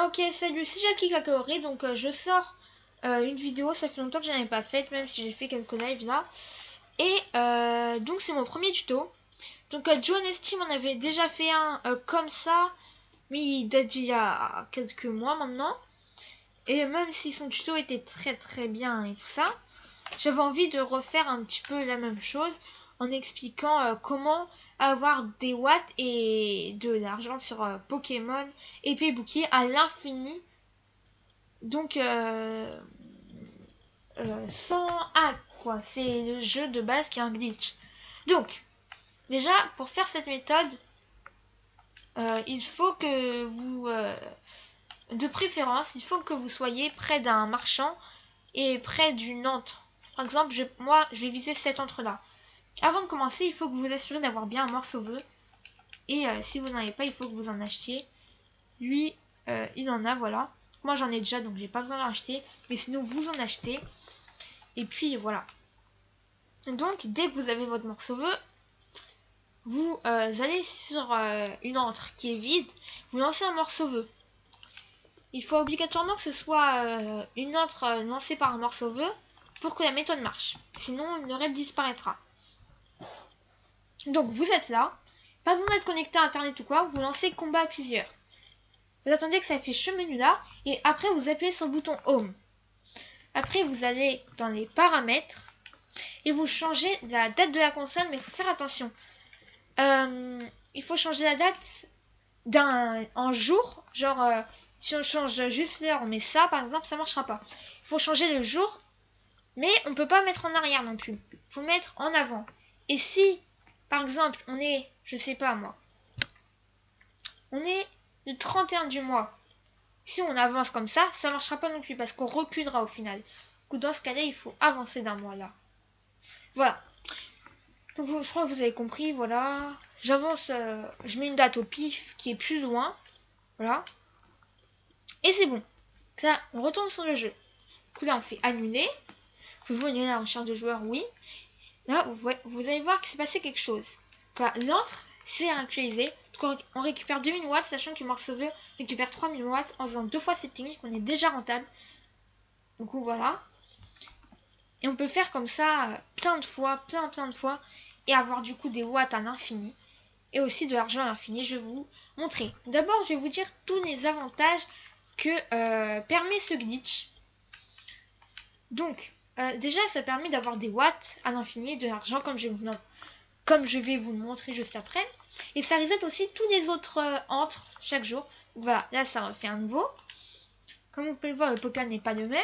Ok, salut, c'est Jackie Kakaori, donc je sors une vidéo, ça fait longtemps que je n'en ai pas faite, même si j'ai fait quelques lives là. Et donc c'est mon premier tuto. Donc Joe Nesty m'en avait déjà fait un comme ça, mais il date d'il y a quelques mois maintenant. Et même si son tuto était très bien et tout ça, j'avais envie de refaire un petit peu la même chose en expliquant comment avoir des watts et de l'argent sur Pokémon épée bouclier à l'infini. Donc sans hack quoi, c'est le jeu de base qui est un glitch. Donc déjà pour faire cette méthode, il faut que vous de préférence il faut que vous soyez près d'un marchand et près d'une entre. Par exemple, moi je vais viser cette entre là. Avant de commencer, il faut que vous vous assurez d'avoir bien un morceau-vœu. Et si vous n'en avez pas, il faut que vous en achetiez. Lui, il en a, voilà. Moi j'en ai déjà, donc j'ai pas besoin d'en acheter. Mais sinon, vous en achetez. Et puis voilà. Donc, dès que vous avez votre morceau-vœu, vous allez sur une entre qui est vide. Vous lancez un morceau-vœu. Il faut obligatoirement que ce soit une entre lancée par un morceau-vœu pour que la méthode marche. Sinon, le raid disparaîtra. Donc, vous êtes là. Pas besoin d'être connecté à internet ou quoi. Vous lancez combat à plusieurs. Vous attendez que ça affiche ce menu là. Et après, vous appuyez sur le bouton Home. Après, vous allez dans les paramètres. Et vous changez la date de la console. Mais il faut faire attention. Il faut changer la date en jour. Genre, si on change juste l'heure, on met ça par exemple, ça marchera pas. Il faut changer le jour. Mais on peut pas mettre en arrière non plus. Il faut mettre en avant. Et si, par exemple, on est, je sais pas moi, on est le 31 du mois. Si on avance comme ça marchera pas non plus parce qu'on reculera au final. Donc dans ce cas-là, il faut avancer d'un mois là. Voilà. Donc je crois que vous avez compris, voilà. J'avance, je mets une date au pif qui est plus loin. Voilà. Et c'est bon. Là, on retourne sur le jeu. Du coup là, on fait annuler. Vous voyez la recherche de joueurs, oui. Là, vous allez voir qu'il s'est passé quelque chose. Voilà, l'entre, c'est actualisé. Donc on récupère 2000 watts, sachant que le morceau-vœu récupère 3000 watts en faisant 2 fois cette technique. On est déjà rentable. Du coup, voilà. Et on peut faire comme ça plein de fois, plein de fois. Et avoir du coup des watts à l'infini. Et aussi de l'argent à l'infini. Je vais vous montrer. D'abord, je vais vous dire tous les avantages que permet ce glitch. Donc, déjà, ça permet d'avoir des watts à l'infini et de l'argent comme je vais vous le montrer juste après. Et ça reset aussi tous les autres entre chaque jour. Donc, voilà, là, ça fait un nouveau. Comme vous pouvez le voir, le Pokémon n'est pas le même.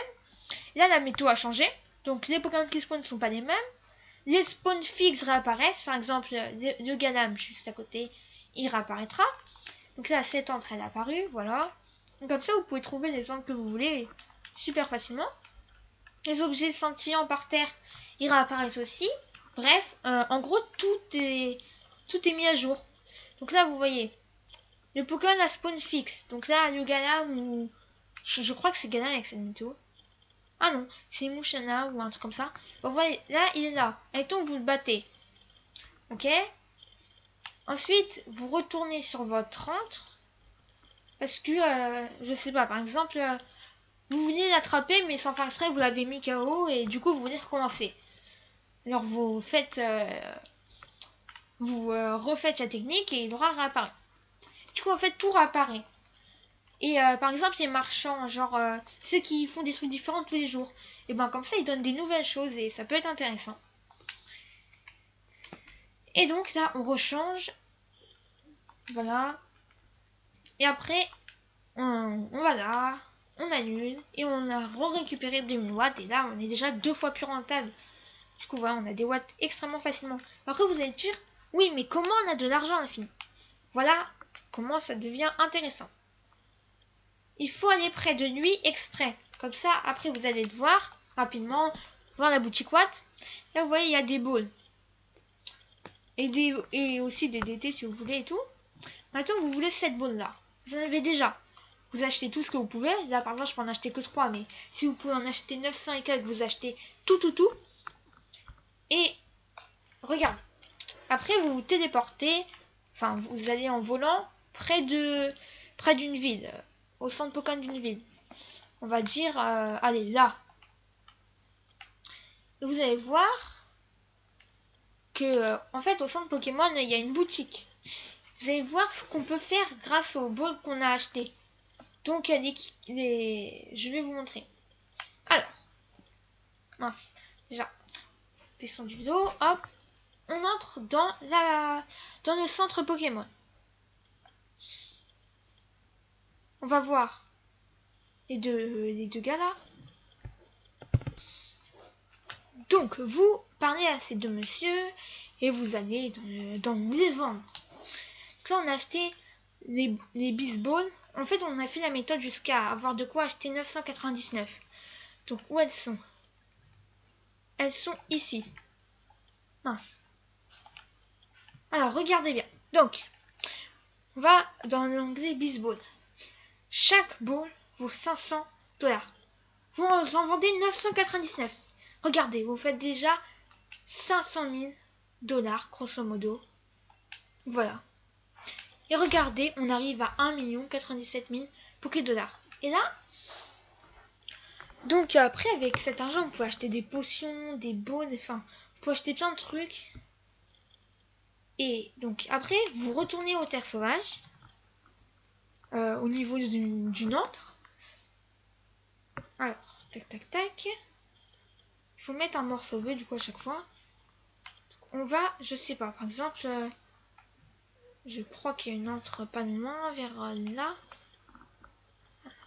Là, la météo a changé. Donc, les Pokémon qui spawnent ne sont pas les mêmes. Les spawns fixes réapparaissent. Par exemple, le Galam juste à côté, il réapparaîtra. Donc là, cette entre, elle est apparue. Voilà. Donc, comme ça, vous pouvez trouver les angles que vous voulez super facilement. Les objets scintillants par terre, ils réapparaissent aussi. Bref, en gros, tout est mis à jour. Donc là, vous voyez, le Pokémon a spawn fixe. Donc là, le Galam ou... Je crois que c'est Galam avec cette météo. Ah non, c'est Mouchana ou un truc comme ça. Donc vous voyez, là, il est là. Admettons, vous le battez. Ok. Ensuite, vous retournez sur votre entre. Parce que, je sais pas, par exemple... vous vouliez l'attraper, mais sans faire exprès, vous l'avez mis KO et du coup, vous voulez recommencer. Alors, vous faites, refaites la technique et il aura réapparu. Du coup, en fait, tout réapparaît. Et par exemple, les marchands, genre ceux qui font des trucs différents tous les jours, et ben comme ça, ils donnent des nouvelles choses et ça peut être intéressant. Et donc là, on rechange. Voilà. Et après, on va là. On annule et on a récupéré 2000 watts et là on est déjà 2 fois plus rentable. Du coup voilà, on a des watts extrêmement facilement. Après vous allez dire, oui mais comment on a de l'argent à l'infini? Voilà comment ça devient intéressant. Il faut aller près de lui exprès. Comme ça après vous allez le voir rapidement, voir la boutique watt. Là vous voyez il y a des balls. Et aussi des DT si vous voulez et tout. Maintenant vous voulez cette ball là. Vous en avez déjà. Vous achetez tout ce que vous pouvez. Là, par exemple, je peux en acheter que 3. Mais si vous pouvez en acheter 900 et quelques, vous achetez tout. Et regarde. Après, vous vous téléportez. Enfin, vous allez en volant près d'une ville. au centre Pokémon d'une ville. On va dire, allez, là. Et vous allez voir que, en fait, au centre Pokémon, il y a une boutique. Vous allez voir ce qu'on peut faire grâce au ball qu'on a acheté. Donc, il y a je vais vous montrer. Alors, mince, déjà, descend du dos, hop, on entre dans le centre Pokémon. On va voir les deux gars là. Donc, vous parlez à ces deux messieurs et vous allez dans les vendre. Donc là, on a acheté les baseballs. En fait, on a fait la méthode jusqu'à avoir de quoi acheter 999. Donc, où elles sont? Elles sont ici. Mince. Alors, regardez bien. Donc, on va dans l'onglet baseball. Chaque ball vaut 500 $. Vous en vendez 999. Regardez, vous faites déjà 500 000 $, grosso modo. Voilà. Et regardez, on arrive à 1 097 000 Poké-dollars. Et là, donc après, avec cet argent, vous pouvez acheter des potions, des balls, enfin, vous pouvez acheter plein de trucs. Et donc après, vous retournez aux terres sauvages, au niveau d'une autre. Alors, tac, tac, tac. Il faut mettre un morceau vœu du coup à chaque fois. On va, je sais pas, par exemple, je crois qu'il y a une autre pas loin, vers là.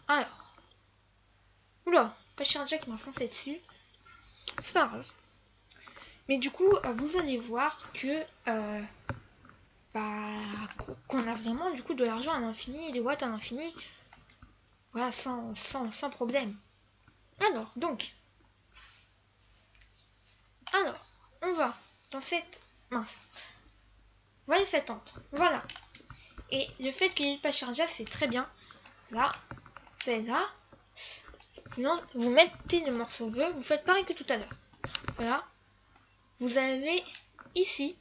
Alors, oula, Pachyrjack m'a foncé dessus. C'est pas grave. Mais du coup, vous allez voir que qu'on a vraiment du coup de l'argent à l'infini et des watts à l'infini. Voilà, sans problème. Alors, on va dans cette... Mince. Vous voyez cette entre. Voilà. Et le fait qu'il y ait le Pachyrjack, c'est très bien. Là, vous allez là. Vous mettez le morceau vœu. Vous faites pareil que tout à l'heure. Voilà. Vous allez ici.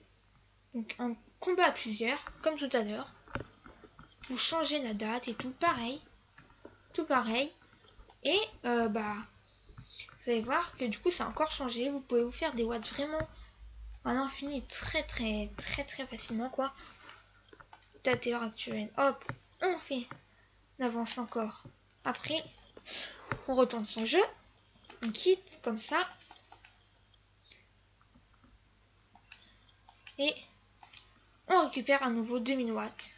Donc, en combat à plusieurs, comme tout à l'heure. Vous changez la date et tout pareil. Tout pareil. Et, vous allez voir que du coup, ça a encore changé. Vous pouvez vous faire des watts vraiment à l'infini très facilement, quoi. Date et heure actuelle. Hop, on fait l'avance encore. Après, on retourne son jeu. On quitte comme ça. Et on récupère à nouveau 2000 watts.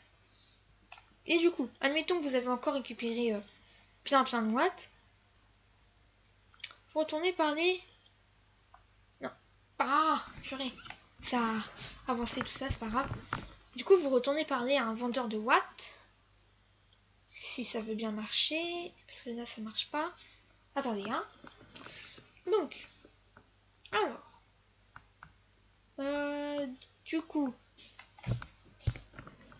Et du coup, admettons que vous avez encore récupéré plein de watts. Vous retournez par les... Non. Ah, purée. Ça a avancé tout ça, c'est pas grave. Du coup, vous retournez parler à un vendeur de watts. Si ça veut bien marcher. Parce que là, ça marche pas. Attendez, hein. Donc. Alors. Du coup.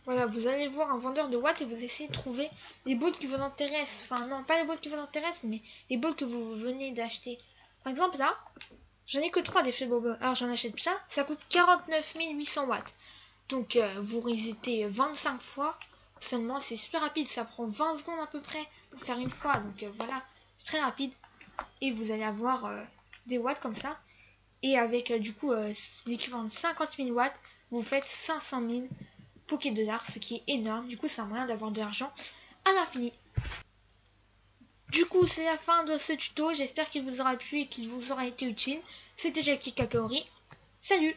Voilà, vous allez voir un vendeur de watts et vous essayez de trouver les balls qui vous intéressent. Enfin, non, pas les balls qui vous intéressent, mais les balls que vous venez d'acheter. Par exemple, là, j'en ai que 3 d'effets bobo. Alors, j'en achète ça. Ça coûte 49 800 watts. Donc, vous resetez 25 fois seulement. C'est super rapide. Ça prend 20 secondes à peu près pour faire une fois. Donc, voilà, c'est très rapide. Et vous allez avoir des watts comme ça. Et avec, du coup, l'équivalent de 50 000 watts, vous faites 500 000 Poké-dollars, ce qui est énorme. Du coup, c'est un moyen d'avoir de l'argent à l'infini. Du coup, c'est la fin de ce tuto. J'espère qu'il vous aura plu et qu'il vous aura été utile. C'était Jackie Kakaori. Salut!